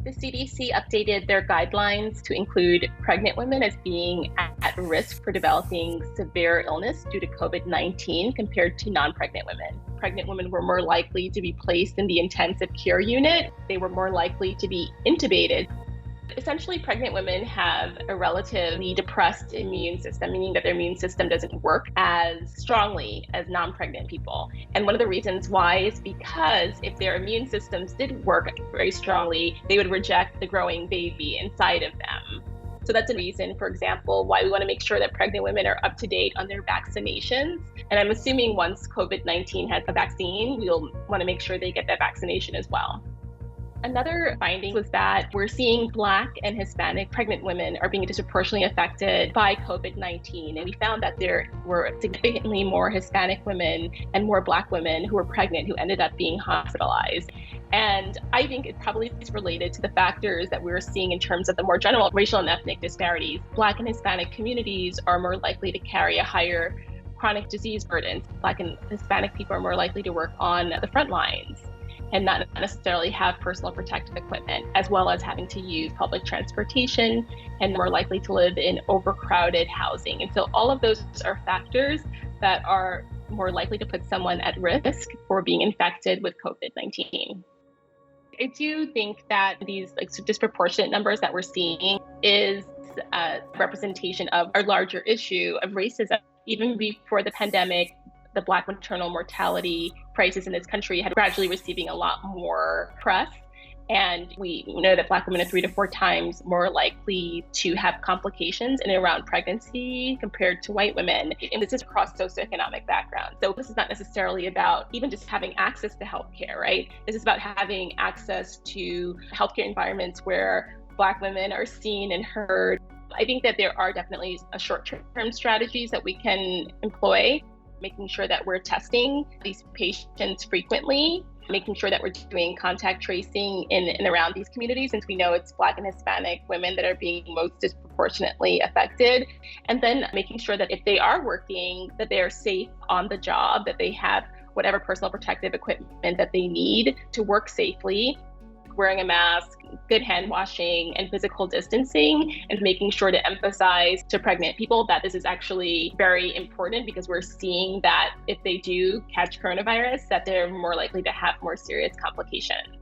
The CDC updated their guidelines to include pregnant women as being at risk for developing severe illness due to COVID-19 compared to non-pregnant women. Pregnant women were more likely to be placed in the intensive care unit. They were more likely to be intubated. Essentially, pregnant women have a relatively depressed immune system, meaning that their immune system doesn't work as strongly as non-pregnant people. And one of the reasons why is because if their immune systems did work very strongly, they would reject the growing baby inside of them. So that's a reason, for example, why we want to make sure that pregnant women are up to date on their vaccinations. And I'm assuming once COVID-19 has a vaccine, we'll want to make sure they get that vaccination as well. Another finding was that we're seeing Black and Hispanic pregnant women are being disproportionately affected by COVID-19. And we found that there were significantly more Hispanic women and more Black women who were pregnant who ended up being hospitalized. And I think it probably is related to the factors that we're seeing in terms of the more general racial and ethnic disparities. Black and Hispanic communities are more likely to carry a higher chronic disease burden. Black and Hispanic people are more likely to work on the front lines and not necessarily have personal protective equipment, as well as having to use public transportation and more likely to live in overcrowded housing. And so all of those are factors that are more likely to put someone at risk for being infected with COVID-19. I do think that these disproportionate numbers that we're seeing is a representation of our larger issue of racism. Even before the pandemic, the Black maternal mortality crisis in this country had gradually receiving a lot more press. And we know that Black women are 3 to 4 times more likely to have complications in and around pregnancy compared to white women. And this is across socioeconomic backgrounds. So this is not necessarily about even just having access to healthcare, right? This is about having access to healthcare environments where Black women are seen and heard. I think that there are definitely short-term strategies that we can employ, making sure that we're testing these patients frequently, making sure that we're doing contact tracing in and around these communities, since we know it's Black and Hispanic women that are being most disproportionately affected. And then making sure that if they are working, that they are safe on the job, that they have whatever personal protective equipment that they need to work safely, wearing a mask, good hand washing, and physical distancing, and making sure to emphasize to pregnant people that this is actually very important, because we're seeing that if they do catch coronavirus, that they're more likely to have more serious complications.